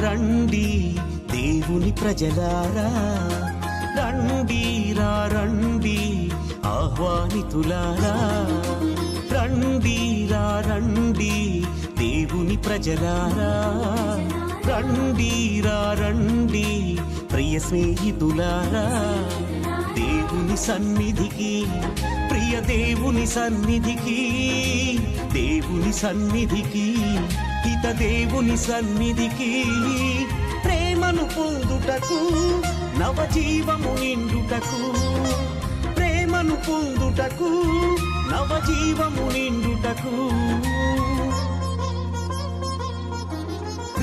రండి దేవుని ప్రజలారా, రండి రండి ఆహ్వానితులారా, రండి రండి దేవుని ప్రజలారా, రండి రండి ప్రియ స్నేహితులారా, దేవుని సన్నిధికి, ప్రియ దేవుని సన్నిధికి, దేవుని సన్నిధికి, హిత దేవుని సన్నిధికి, ప్రేమను పొందుటకు, నవజీవము నిండుటకు, ప్రేమను పొందుటకు, నవజీవము నిండుటకు,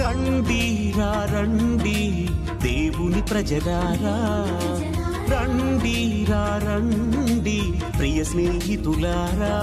రండి రండి దేవుని ప్రజలారా, రండి రండి ప్రియ స్నేహితులారా.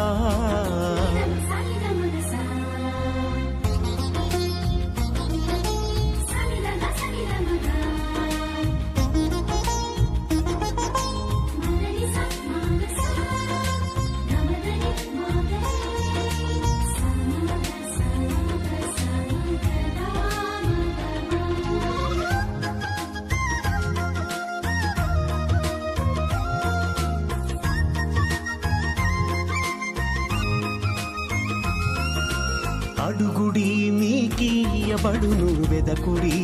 అడుగుడి మీకియబడును, వెదకుడి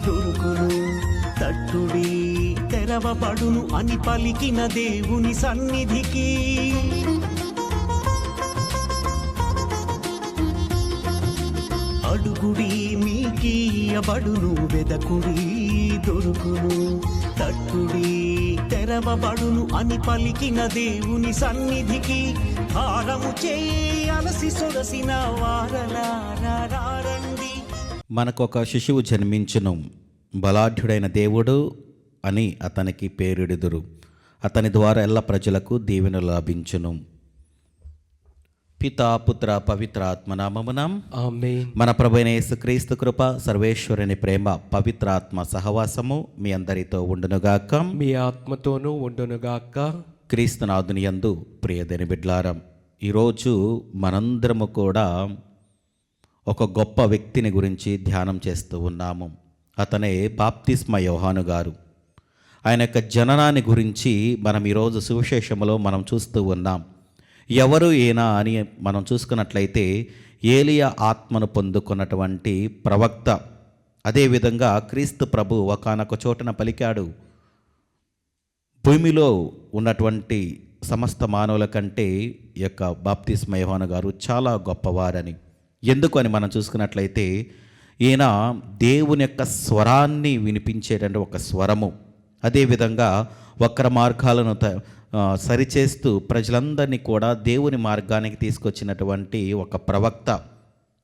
దొరుకును, తట్టుడి తెరవబడును అని పలికిన దేవుని సన్నిధికి, అడుగుడి మీకియబడును, వెదకుడి దొరుకును, తట్టుడి తెరవబడును అని పలికిన దేవుని సన్నిధికి, హారము చేయాలసి సొగసిన వారలారండి. మనకొక శిశువు జన్మించును, బలాఢ్యుడైన దేవుడు అని అతనికి పేరిడుదురు, అతని ద్వారా ఎల్ల ప్రజలకు దీవెనలు లభించును. పితా పుత్ర పవిత్ర ఆత్మనామమున ఆమేన్. మన ప్రభువైన యేసుక్రీస్తు కృప, సర్వేశ్వరుని ప్రేమ, పవిత్రాత్మ సహవాసము మీ అందరితో ఉండునుగాక, మీ ఆత్మతోనూ ఉండునుగాక. క్రీస్తునాథుని యందు ప్రియదని బిడ్లారం. ఈరోజు మనందరము కూడా ఒక గొప్ప వ్యక్తిని గురించి ధ్యానం చేస్తూ ఉన్నాము. అతనే బాప్తిస్మ యోహాను గారు. ఆయన యొక్క జననాన్ని గురించి మనం ఈరోజు సువిశేషములో మనం చూస్తూ ఉన్నాం. ఎవరు ఈయన అని మనం చూసుకున్నట్లయితే ఏలియా ఆత్మను పొందుకున్నటువంటి ప్రవక్త. అదేవిధంగా క్రీస్తు ప్రభు ఒకానొక చోటన పలికాడు, భూమిలో ఉన్నటువంటి సమస్త మానవుల కంటే ఈ యొక్క బాప్తిస్మ యోహాను గారు చాలా గొప్పవారని. ఎందుకు అని మనం చూసుకున్నట్లయితే ఈయన దేవుని యొక్క స్వరాన్ని వినిపించేటువంటి ఒక స్వరము, అదేవిధంగా వక్ర మార్గాలను సరిచేస్తూ ప్రజలందరినీ కూడా దేవుని మార్గానికి తీసుకొచ్చినటువంటి ఒక ప్రవక్త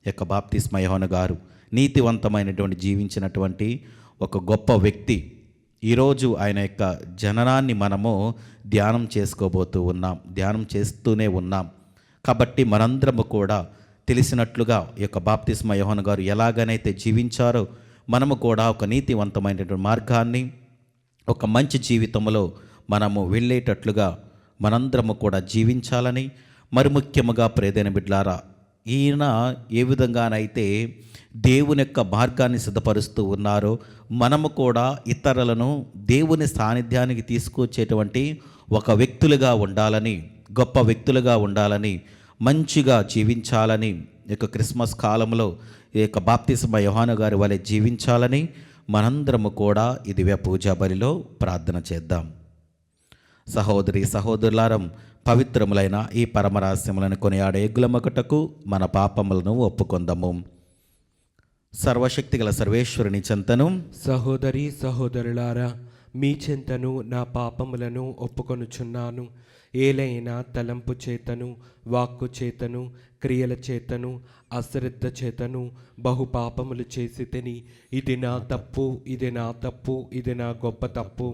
యొక్క బాప్తిస్మ యోహాను గారు. నీతివంతమైనటువంటి జీవించినటువంటి ఒక గొప్ప వ్యక్తి. ఈరోజు ఆయన యొక్క జననాన్ని మనము ధ్యానం చేసుకోబోతూ ఉన్నాం, ధ్యానం చేస్తూనే ఉన్నాం. కాబట్టి మనందరము కూడా తెలిసినట్లుగా ఈ యొక్క బాప్తిస్మ యోహాను గారు ఎలాగనైతే జీవించారో మనము కూడా ఒక నీతివంతమైనటువంటి మార్గాన్ని, ఒక మంచి జీవితంలో మనము వెళ్ళేటట్లుగా మనందరము కూడా జీవించాలని, మరి ముఖ్యముగా ప్రియమైన బిడ్డలారా, ఈయన ఏ విధంగానైతే దేవుని యొక్క మార్గాన్ని సిద్ధపరుస్తూ ఉన్నారో మనము కూడా ఇతరులను దేవుని సాన్నిధ్యానికి తీసుకొచ్చేటువంటి ఒక వ్యక్తులుగా ఉండాలని, గొప్ప వ్యక్తులుగా ఉండాలని, మంచిగా జీవించాలని, ఈ యొక్క క్రిస్మస్ కాలంలో ఈ యొక్క బాప్తిస్మ యోహాను గారి వలె జీవించాలని మనందరము కూడా ఈ దివ్య పూజా బలిలో ప్రార్థన చేద్దాం. సహోదరి సహోదరులారం, పవిత్రములైన ఈ పరమరహస్యములను కొనియాడే ఎగ్గులమొకటకు మన పాపములను ఒప్పుకొందము. సర్వశక్తిగల సర్వేశ్వరుని చెంతను, సహోదరి సహోదరులారా, మీ చెంతను నా పాపములను ఒప్పుకొనుచున్నాను. ఏలైనా తలంపు చేతను, వాక్కు చేతను, క్రియల చేతను, అశ్రద్ధ చేతను బహుపాపములు చేసి తిని, ఇది నా తప్పు, ఇది నా తప్పు, ఇది నా గొప్ప తప్పు.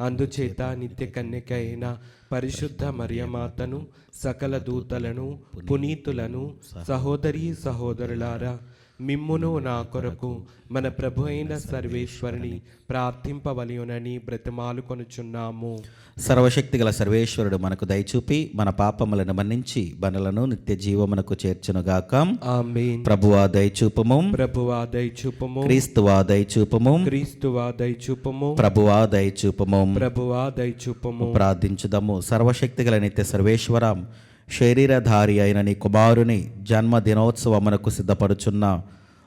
అందుచేత నిత్య కన్యక అయిన పరిశుద్ధ మరియమాతను, సకల దూతలను, పునీతులను, సహోదరి సహోదరులారా, మిమ్మును నా కొరకు మన ప్రభు అయిన సర్వేశ్వరుని ప్రార్థింపవలయునని బ్రతిమాలుకొనుచున్నాము. సర్వశక్తిగల సర్వేశ్వరుడు మనకు దయచూపి మన పాపములను మన్నించి మనలను నిత్య జీవమునకు చేర్చునుగాక. ఆమేన్. ప్రభువా దయచూపము, ప్రభువా దయచూపము, క్రీస్తువా దయచూపము, క్రీస్తువా దయచూపము, ప్రభువా దయచూపము. ప్రభువా దయచూపము. ప్రార్థించుదాము. సర్వశక్తిగల నిత్య సర్వేశ్వరం, శరీరధారి అయిన నీ కుమారుని జన్మదినోత్సవమునకు సిద్ధపడుచున్న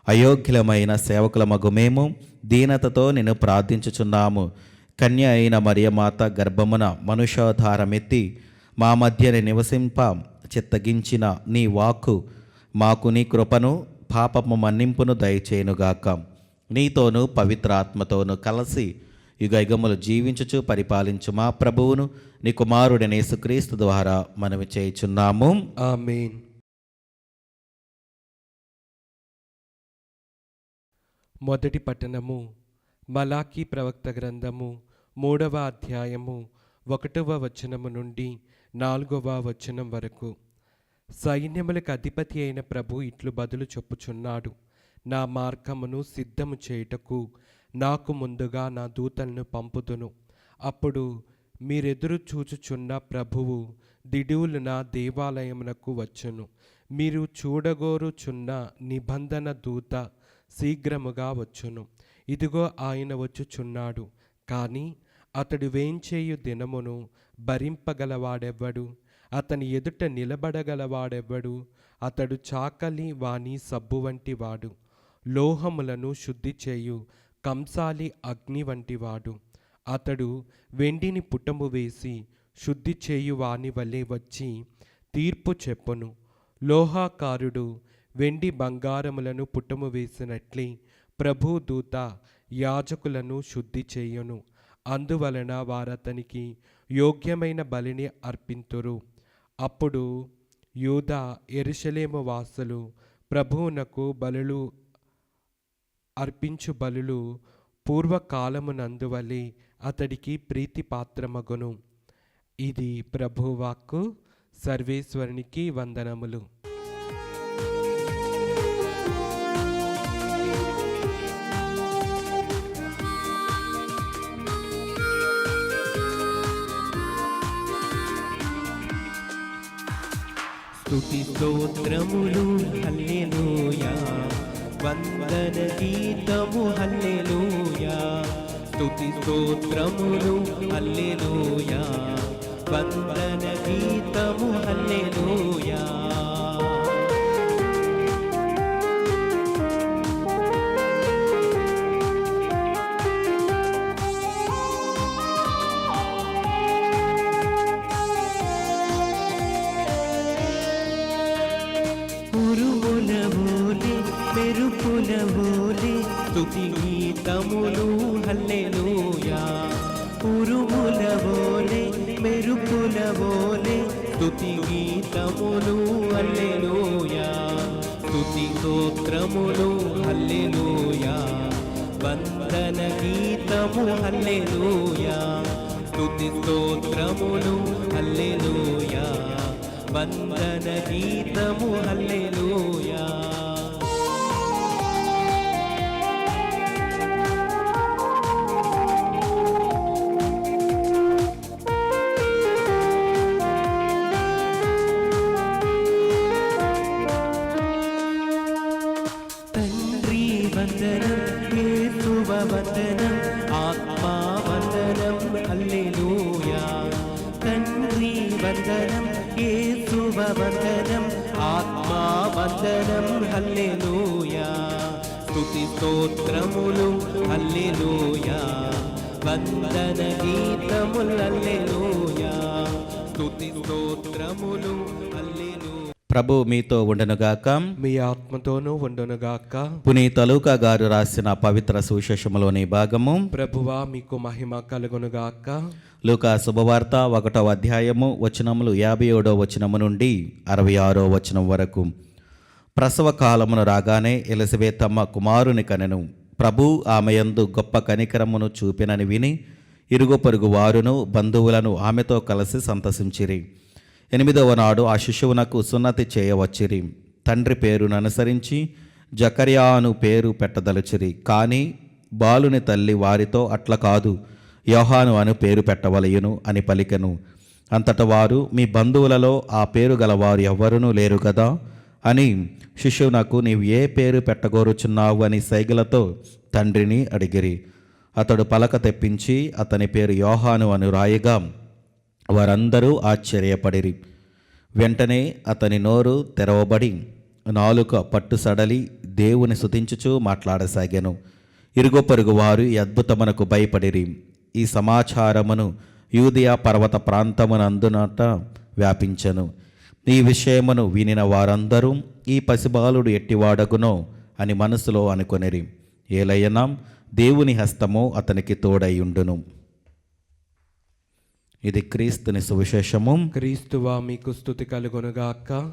అయోగ్యులమైన సేవకులమగు మేము దీనతతో నిన్ను ప్రార్థించుచున్నాము. కన్య అయిన మరియమాత గర్భమున మనుష్యావతారమెత్తి మా మధ్యని నివసింప చిత్తగించిన నీ వాక్కు మాకు నీ కృపను పాపము మన్నింపును దయచేయునుగాక. నీతోనూ పవిత్రాత్మతోనూ కలిసి యుగయుగములు జీవించుచు పరిపాలించు మా ప్రభువును నీ కుమారుడైన యేసుక్రీస్తు ద్వారా మనవి చేయుచున్నాము. ఆమేన్. మొదటి పట్టణము. మలాకీ ప్రవక్త గ్రంథము 3వ అధ్యాయము 1వ వచనము నుండి 4వ వచనం వరకు. సైన్యములకు అధిపతి అయిన ప్రభు ఇట్లు బదులు చెప్పుచున్నాడు. నా మార్గమును సిద్ధము చేయుటకు నాకు ముందుగా నా దూతలను పంపుదును. అప్పుడు మీరెదురు చూచుచున్న ప్రభువు దిడువులున దేవాలయమునకు వచ్చును. మీరు చూడగోరుచున్న నిబంధన దూత శీఘ్రముగా వచ్చును. ఇదిగో ఆయన వచ్చుచున్నాడు. కానీ అతడు వేంచేయు దినమును భరింపగలవాడెవ్వడు? అతని ఎదుట నిలబడగలవాడెవ్వడు? అతడు చాకలి వాని సబ్బు వంటి వాడు, లోహములను శుద్ధి చేయు కంసాలి అగ్ని వంటివాడు. అతడు వెండిని పుటము వేసి శుద్ధి చేయు వాని వలె వచ్చి తీర్పు చెప్పును. లోహాకారుడు వెండి బంగారములను పుటము వేసినట్లే ప్రభు దూత యాజకులను శుద్ధి చేయును. అందువలన వారతనికి యోగ్యమైన బలిని అర్పింతురు. అప్పుడు యూదా యెరూషలేము వాసులు ప్రభువునకు బలులు అర్పించు బలులు పూర్వకాలమునందువలే అతడికి ప్రీతిపాత్రమగును. ఇది ప్రభువాక్కు. సర్వేశ్వరునికి వందనములు. స్తుతి స్తోత్రములు హల్లెలూయా, వందన గీతము హల్లెలూయా. స్తుతి స్తోత్రములు హల్లెలూయా, వందన గీతము హల్లెలూయా. మెరుపుల వోలే స్తుతి గీతములు హల్లెలూయా. ఉరుముల వోలే మెరుపుల వోలే స్తుతి గీతములు హల్లెలూయా. స్తుతి స్తోత్రములు హల్లెలూయా, వందన గీతము హల్లెలూయా. స్తుతి స్తోత్రములు హల్లెలూయా, వందన గీతము హల్లెలూయా. తండ్రి వందనం, యేసువ వందనం, ఆత్మా వందనం హల్లెలూయా. తండ్రి వందనం, యేసువ వందనం, ఆత్మా వందనం హల్లెలూయా. స్తుతి స్తోత్రములు హల్లెలూయా, వందన గీతములు హల్లెలూయా. స్తుతి స్తోత్రములు హల్లెలూయా. ప్రభు మీతో ఉండనుగాక. మీ ఆత్మతోనూ ఉండునుగాక. పునీత లూకా గారు రాసిన పవిత్ర సువిశేషములోని భాగము. ప్రభువా మీకు మహిమ కలుగునుగాక. లూకా శుభవార్త 1వ అధ్యాయము వచనములు 57వ వచనము నుండి 66వ వచనం వరకు. ప్రసవ కాలమును రాగానే ఎలిజబెతమ్మ కుమారుని కనెను. ప్రభు ఆమెయందు గొప్ప కనికరమును చూపినని విని ఇరుగు పొరుగు వారును బంధువులను ఆమెతో కలిసి సంతసించిరి. 8వ నాడు ఆ శిశువునకు సున్నతి చేయవచ్చిరి. తండ్రి పేరును అనుసరించి జకర్యా అను పేరు పెట్టదలుచిరి. కానీ బాలుని తల్లి వారితో అట్లా కాదు, యోహాను అను పేరు పెట్టవలయును అని పలికెను. అంతట వారు, మీ బంధువులలో ఆ పేరు గలవారు ఎవ్వరూ లేరు కదా అని శిశువునకు నీవు ఏ పేరు పెట్టగోరుచున్నావు అని సైగలతో తండ్రిని అడిగిరి. అతడు పలక తెప్పించి అతని పేరు యోహాను అని రాయగా వారందరూ ఆశ్చర్యపడిరి. వెంటనే అతని నోరు తెరవబడి నాలుక పట్టు సడలి దేవుని స్తుతించుచూ మాట్లాడసాగాను. ఇరుగు పొరుగు వారు ఈ అద్భుతమునకు భయపడిరి. ఈ సమాచారమును యూదియా పర్వత ప్రాంతమునందునట వ్యాపించెను. ఈ విషయమును వినిన వారందరూ ఈ పసిబాలుడు ఎట్టివాడగునో అని మనసులో అనుకొనిరి. ఏలయనా దేవుని హస్తము అతనికి తోడైయుండును. ఇది క్రీస్తుని సువిశేషము. క్రీస్తువా మీకు స్తుతి కలుగునుగాక.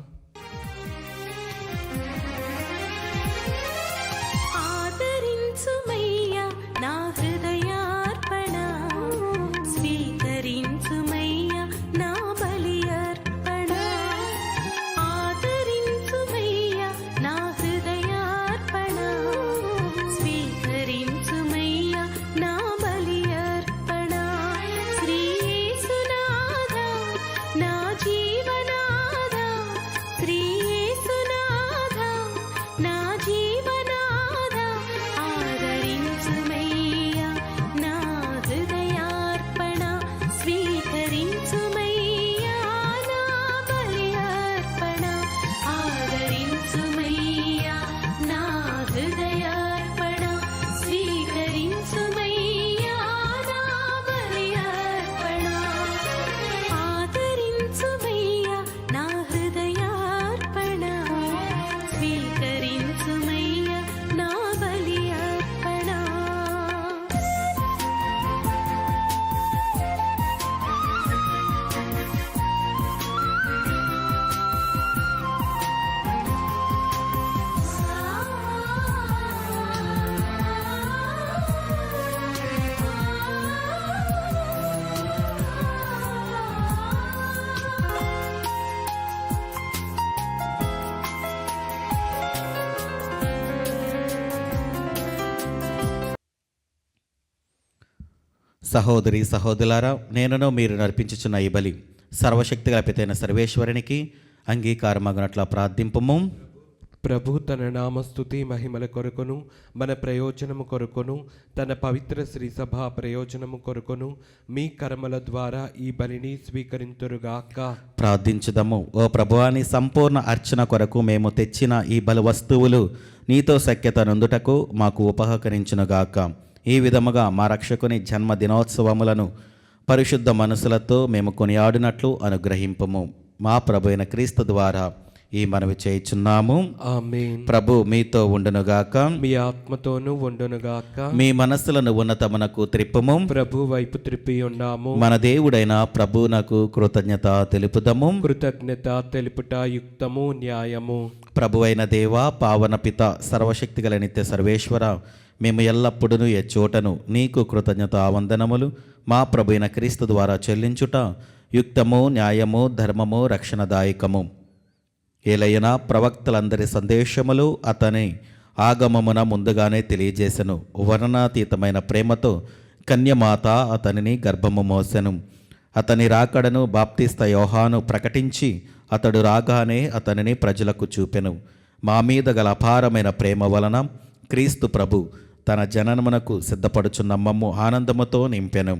ఆదరించుమయ్యా నా హృదయార్పణ, స్వీకరించుమయ్యా నా బలి అర్పణ. ఆదరించుమయ్యా నా హృదయార్పణ, స్వీకరించుమయ్యా నా బలి అర్పణ. శ్రీ యేసునాథా నా జీవనాథా, శ్రీ యేసునాథా నా జీవనాథా, ఆదరించుమయ్యా నా హృదయార్పణ, స్వీకరించుమయ్యా నా బలి అర్పణ. ఆదరించుమయ్యా నా హృదయార్పణ, స్వీకరించుమయ్యా నా బలి అర్పణ. ఆదరించుమయ్యా నా హృదయార్పణ, స్వీకరించుమయ్యా నా బలి అర్పణ. సహోదరి సహోదరులారా, నేనును మీరు నర్పించుచున్న ఈ బలి సర్వశక్తిగల పితైన సర్వేశ్వరునికి అంగీకారమగునట్ల ప్రార్థింపము. ప్రభు తన నామస్తుతి మహిమల కొరకును మన ప్రయోజనము కొరకును తన పవిత్ర శ్రీ సభ ప్రయోజనము కొరకును మీ కర్మల ద్వారా ఈ బలిని స్వీకరింతురుగాక. ప్రార్థించుదము. ఓ ప్రభువాని సంపూర్ణ అర్చన కొరకు మేము తెచ్చిన ఈ బలి వస్తువులు నీతో సఖ్యత నొందుటకు మాకు ఉపకరించునుగాక. ఈ విధముగా మా రక్షకుని జన్మ దినోత్సవములను పరిశుద్ధ మనసులతో మేము కొనియాడినట్లు అనుగ్రహింపము. మా ప్రభు అయిన క్రీస్తు ద్వారా ఈ మనవి చేయుచున్నాము. ఆమేన్. ప్రభు మీతో ఉండునుగాక. మీ ఆత్మతోనూ ఉండునుగాక. మీ మనస్సులను ఉన్నతమునకు త్రిప్పుము. ప్రభు వైపు త్రిప్పి ఉన్నాము. మన దేవుడైన ప్రభువునకు కృతజ్ఞత తెలుపుదము. కృతజ్ఞత తెలుపుట యుక్తము న్యాయము. ప్రభువైన దేవా, పావన పిత, సర్వశక్తిగల నిత్య సర్వేశ్వర, మేము ఎల్లప్పుడూ ఎచ్చోటను నీకు కృతజ్ఞత వందనములు మా ప్రభు అయిన క్రీస్తు ద్వారా చెల్లించుట యుక్తము, న్యాయము, ధర్మము, రక్షణదాయకము. ఏలైనా ప్రవక్తలందరి సందేశములు అతని ఆగమమున ముందుగానే తెలియజేసెను. వర్ణనాతీతమైన ప్రేమతో కన్యమాత అతనిని గర్భము మోసెను. అతని రాకడను బాప్తిస్త యోహాను ప్రకటించి అతడు రాగానే అతనిని ప్రజలకు చూపెను. మా మీద గల అపారమైన ప్రేమ వలన క్రీస్తు ప్రభు తన జననమునకు సిద్ధపడుచున్న మమ్ము ఆనందముతో నింపెను.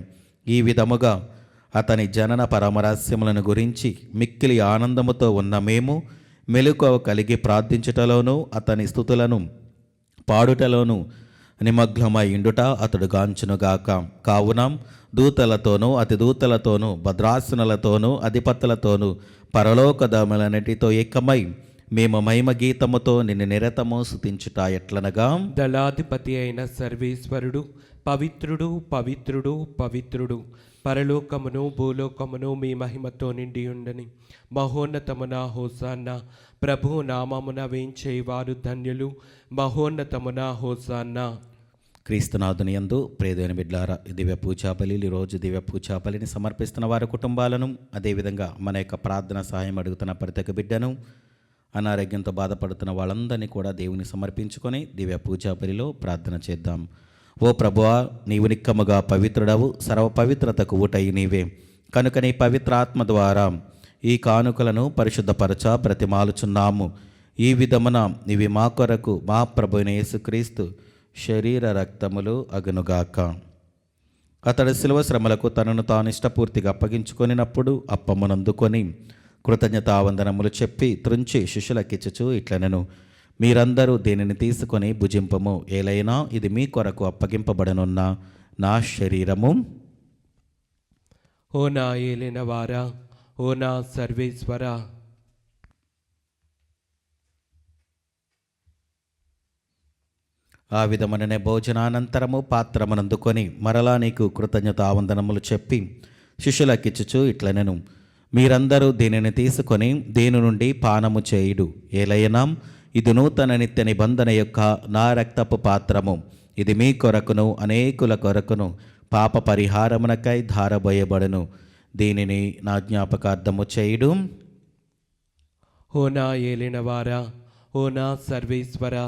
ఈ విధముగా అతని జనన పరమరహస్యములను గురించి మిక్కిలి ఆనందముతో ఉన్న మేము మెలకువ కలిగి ప్రార్థించుటలోనూ అతని స్తుతులను పాడుటలోనూ నిమగ్నమై ఇండుట అతడు గాంచునుగాక. కావున దూతలతోనూ అతిదూతలతోనూ భద్రాసనులతోనూ అధిపతులతోనూ పరలోకదములన్నిటితో ఏకమై మేము మహిమ గీతముతో నిన్ను నిరతము స్తుతించుట ఎట్లనగా, దళాధిపతి అయిన సర్వేశ్వరుడు పవిత్రుడు పవిత్రుడు పవిత్రుడు, పరలోకమును భూలోకమును మీ మహిమతో నిండి ఉండని. మహోన్నతమున హోసాన్న, ప్రభు నామమున వేంచేవారు ధన్యులు. మహోన్నతమున హోసాన్న. క్రీస్తునాథుని యందు ప్రియమైన బిడ్డలారా, దివ్య పూజాబలి ఈరోజు దివ్య పూజాబలిని సమర్పిస్తున్న వారి కుటుంబాలను, అదేవిధంగా మన యొక్క ప్రార్థన సహాయం అడుగుతున్న ప్రతి ఒక్క బిడ్డను అనారోగ్యంతో బాధపడుతున్న వాళ్ళందరినీ కూడా దేవుని సమర్పించుకొని దివ్య పూజా బలిలో ప్రార్థన చేద్దాం. ఓ ప్రభువా, నీవు నిక్కముగా పవిత్రుడవు, సర్వ పవిత్రతకు ఊటయి నీవే. కనుక నీ పవిత్ర ఆత్మ ద్వారా ఈ కానుకలను పరిశుద్ధపరచ బ్రతిమాలుచున్నాము. ఈ విధమున ఇవి మా కొరకు మా ప్రభువైన యేసుక్రీస్తు శరీర రక్తములు అగునుగాక. అతడు శిలువ శ్రమలకు తనను తాను ఇష్టపూర్తిగా అప్పగించుకొనినప్పుడు అప్పమ్మనందుకొని కృతజ్ఞతావందనములు చెప్పి త్రుంచి శిష్యులకిచ్చుచు ఇట్లనెను, మీరందరూ దీనిని తీసుకొని భుజింపము. ఏలైనా ఇది మీ కొరకు అప్పగింపబడనున్న నా శరీరము. ఓ నా ఏలిన వారా, ఓ నా సర్వేశ్వరా, ఆ విధముననే భోజనానంతరము పాత్రమునందుకొని మరలా నీకు కృతజ్ఞతావందనములు చెప్పి శిష్యులకిచ్చుచు ఇట్లనెను, మీరందరూ దీనిని తీసుకొని దీని నుండి పానము చేయుడు. ఏలైనా ఇది నూతన నిత్య నిబంధన యొక్క నా రక్తపు పాత్రము. ఇది మీ కొరకును అనేకుల కొరకును పాప పరిహారమునకై ధారబోయబడును. దీనిని నా జ్ఞాపకార్థము చేయుడు. ఓ నా ఏలిన వారా, ఓ నా సర్వేశ్వరా,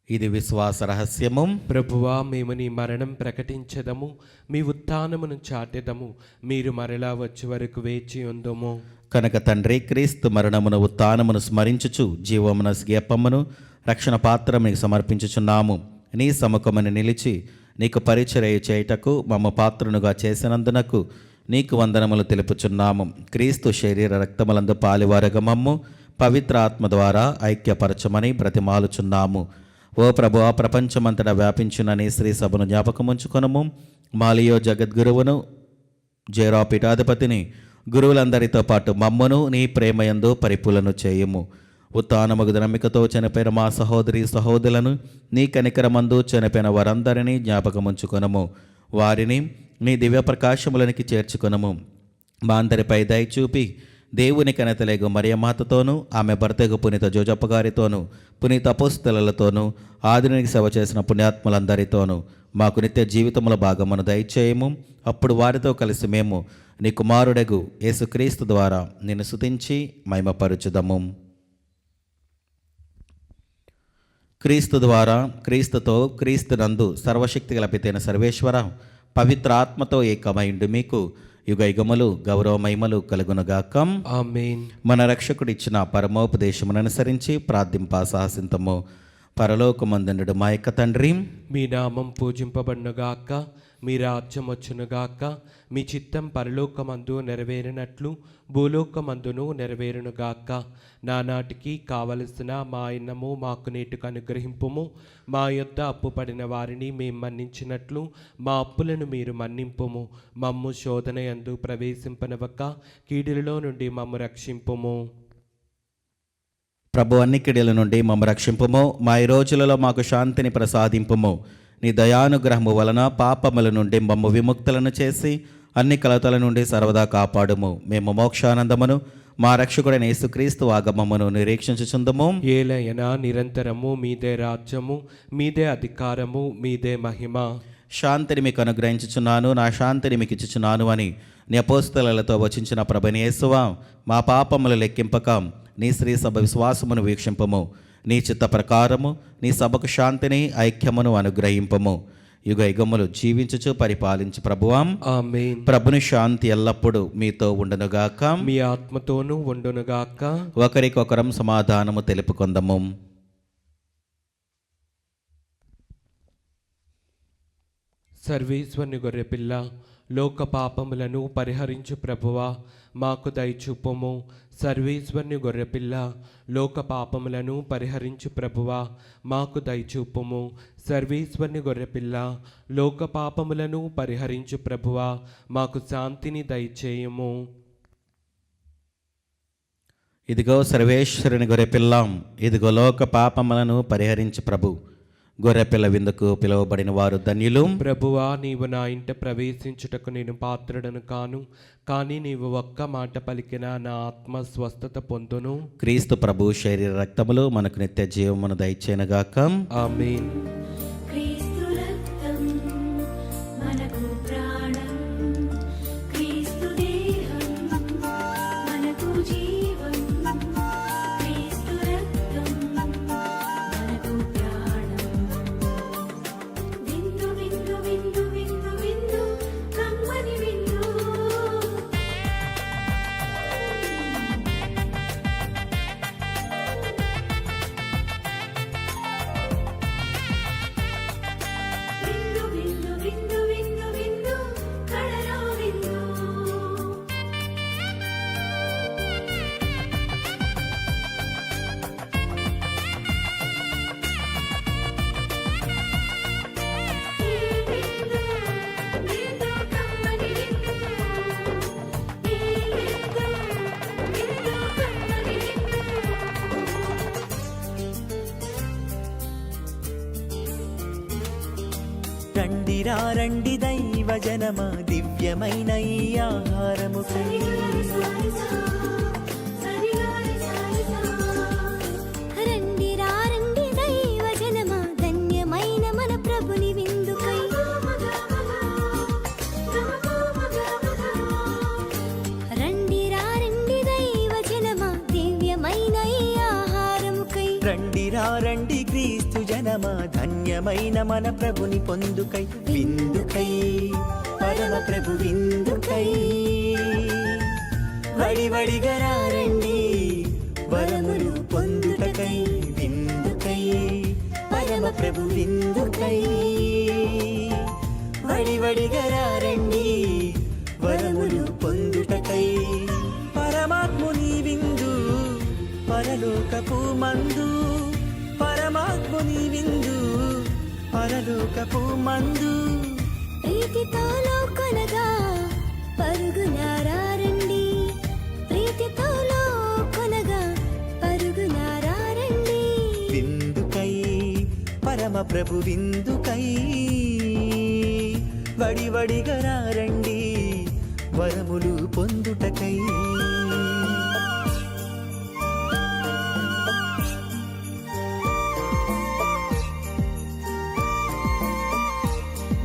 ఇది విశ్వాస రహస్యము. ప్రభువా, మేము నీ మరణం ప్రకటించదము, మీ ఉత్థానమును చాటెదము. మీరు మరలా వచ్చే వరకు వేచి ఉందుము. కనుక తండ్రి, క్రీస్తు మరణమును ఉత్థానమును స్మరించుచు జీవమున స్గేపమును రక్షణ పాత్రముని సమర్పించుచున్నాము. నీ సముఖమును నిలిచి నీకు పరిచర్య చేయుటకు మమ్మ పాత్రనుగా చేసినందునకు నీకు వందనములు తెలుపుచున్నాము. క్రీస్తు శరీర రక్తములందు పాలివారగా మమ్ము పవిత్ర ఆత్మ ద్వారా ఐక్యపరచమని బ్రతిమాలుచున్నాము. ఓ ప్రభువా, ప్రపంచమంతటా వ్యాపించిన నీ శ్రీ సభను జ్ఞాపకముంచుకొనుము. మాలియో జగద్గురువును, జేరా పీఠాధిపతిని, గురువులందరితో పాటు మమ్మను నీ ప్రేమయందు పరిపూలను చేయుము. ఉత్థానమగు నమ్మికతో చనిపోయిన మా సహోదరి సహోదరులను, నీ కనికరమందు చనిపోయిన వారందరినీ జ్ఞాపకముంచుకొనుము. వారిని నీ దివ్య ప్రకాశములనికి చేర్చుకొనుము. మా అందరిపై దయ చూపి దేవుని కనతలేగు మరియమాతతోనూ, ఆమె భర్తకు పునీత జోజప్ప గారితోనూ, పునీత అపోస్తలులతోనూ, ఆధునిక సేవ చేసిన పుణ్యాత్ములందరితోనూ మాకు నిత్య జీవితముల భాగమును దయచేయము. అప్పుడు వారితో కలిసి మేము నీ కుమారుడగు యేసుక్రీస్తు ద్వారా నిన్ను స్తుతించి మహిమపరచుదము. క్రీస్తు ద్వారా, క్రీస్తుతో, క్రీస్తునందు సర్వశక్తి గల పితైన సర్వేశ్వర, పవిత్ర ఆత్మతో ఏకమైండు మీకు యుగ యుగములు గౌరవ మహిమలు కలుగునుగాక. ఆమేన్. మన రక్షకుడు ఇచ్చిన పరమోపదేశమును అనుసరించి ప్రార్థింప సాహసింతము. పరలోకమందుండు మా యొక్క తండ్రి, మీ నామం పూజింపబడునుగాక, మీ రాజ్యం వచ్చునుగాక, మీ చిత్తం పరలోకమందు నెరవేరినట్లు భూలోకమందును నెరవేరునుగాక. నానాటికి కావలసిన మా అన్నము మాకు నేటికి అనుగ్రహింపుము. మా యొద్ద అప్పు పడిన వారిని మేము మన్నించినట్లు మా అప్పులను మీరు మన్నింపుము. మమ్ము శోధన యందు ప్రవేశింపనవక కీడులలో నుండి మమ్ము రక్షింపుము. ప్రభు, అన్ని కిడుల నుండి మమ్మ రక్షింపుము. మా ఈ రోజులలో మాకు శాంతిని ప్రసాదింపుము. నీ దయానుగ్రహము వలన పాపముల నుండి మమ్ము విముక్తులను చేసి అన్ని కలతల నుండి సర్వదా కాపాడుము. మేము మోక్షానందమును మా రక్షకుడైన యేసుక్రీస్తు ఆగమమును నిరీక్షించుచుందుము. ఏలయనా నిరంతరము మీదే రాజ్యము, మీదే అధికారము, మీదే మహిమ. శాంతిని మీకు అనుగ్రహించుచున్నాను, నా శాంతిని మీకు ఇచ్చుచున్నాను అని నీ అపోస్తలులతో వచించిన ప్రభుని యేసువా, మా పాపములు లెక్కింపక నీ శ్రీ సభ విశ్వాసమును వీక్షింపము. నీ చిత్త ప్రకారము నీ సభకు శాంతిని ఐక్యమును అనుగ్రహింపము. యుగ యుగములు జీవించుచు పరిపాలించు ప్రభువాం. ఆమేన్. ప్రభుని శాంతి ఎల్లప్పుడూ మీతో ఉండునుగాక. మీ ఆత్మతోనూ ఉండునుగాక. ఒకరికొకరం సమాధానము తెలుపుకొందము. సర్వేశ్వరుని గొర్రెపిల్ల, లోక పాపములను పరిహరించు ప్రభువా, మాకు దయచూపుము. సర్వేశ్వరుని గొర్రెపిల్ల, లోక పాపములను పరిహరించు ప్రభువా, మాకు దయచూపుము. సర్వేశ్వరుని గొర్రెపిల్ల, లోక పాపములను పరిహరించు ప్రభువా, మాకు శాంతిని దయచేయము. ఇదిగో సర్వేశ్వరుని గొర్రెపిల్లం, ఇదిగో లోక పాపములను పరిహరించు ప్రభు. గొర్రెపిల్ల విందుకు పిలువబడిన వారు ధన్యులు. ప్రభువా, నీవు నా ఇంట ప్రవేశించుటకు నేను పాత్రుడను కాను, కానీ నీవు ఒక్క మాట పలికిన నా ఆత్మ స్వస్థత పొందును. క్రీస్తు ప్రభు శరీర రక్తములు మనకు నిత్య జీవమును దయచేయనుగాక. ఆమేన్. క్రీస్తు రక్తం మనకు ప్రాణం, క్రీస్తు దేహం రండిరా రండి దైవ జనమా దివ్యమైన ఈ ఆహారముకై రండి రండి దైవ జనమా ధన్యమైన మన ప్రభుని విందుకై రండి రండి దైవ జనమా దివ్యమైన ఈ ఆహారముకై రండిరా రండి క్రీస్తు జనమా ధన్యమైన మన ప్రభుని పొందుకై విందుకై పరమ ప్రభు విందుకై వడివడిగా రండి వరములు పొందుటకై విందుకై పరమ ప్రభు విందుకై వడివడిగా రండి వరములు పొందుటకై పరమాత్ముని విందు పరలోకపు మందు పరమాత్ముని విందు పరలోకపు మందు ప్రీతితో కొనగా పరుగునారండి ప్రీతితో కొనగా పరుగునారండి విందుకై పరమ ప్రభు విందుకై వడివడిగా రండి వరములు పొందుటకై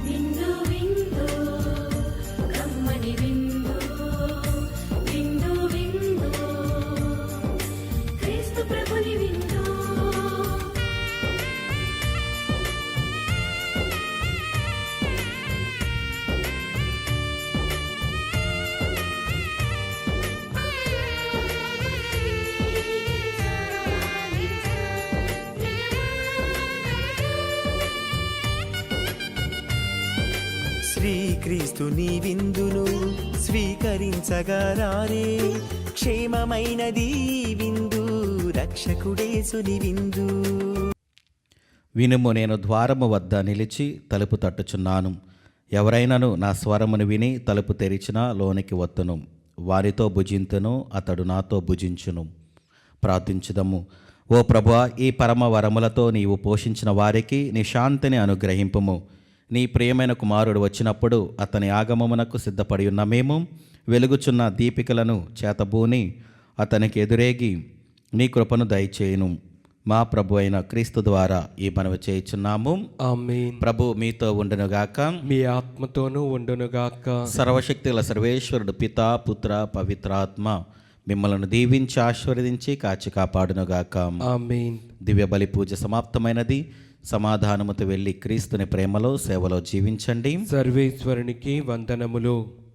విందు విందు కమ్మని విందు విందు విందు క్రీస్తు ప్రభుని విందు శ్రీక్రీస్తుని విందును స్వీకరించగా రారే క్షేమమైనది ఈ విందు రక్షకుడేసుని విందు వినుము, నేను ద్వారము వద్ద నిలిచి తలుపు తట్టుచున్నాను. ఎవరైనను నా స్వరమును విని తలుపు తెరిచినా లోనికి వత్తును. వారితో భుజింతును, అతడు నాతో భుజించును. ప్రార్థించుదము. ఓ ప్రభువా, ఈ పరమ వరములతో నీవు పోషించిన వారికి నీ శాంతిని అనుగ్రహింపుము. నీ ప్రియమైన కుమారుడు వచ్చినప్పుడు అతని ఆగమమునకు సిద్ధపడి ఉన్న మేము వెలుగుచున్న దీపికలను చేతబూని అతనికి ఎదురేగి నీ కృపను దయచేయును. మా ప్రభు అయిన క్రీస్తు ద్వారా ఈ మనవి చేయుచున్నాము. ఆమేన్. ప్రభు మీతో ఉండునుగాక. మీ ఆత్మతోనూ ఉండునుగాక. సర్వశక్తుల సర్వేశ్వరుడు పితా పుత్ర పవిత్రాత్మ మిమ్మల్ని దీవించి ఆశీర్వదించి కాచి కాపాడునుగాక. ఆమేన్. దివ్య బలి పూజ సమాప్తమైనది. సమాధానముతో వెళ్ళి క్రీస్తుని ప్రేమలో సేవలో జీవించండి. సర్వేశ్వరునికి వందనములు.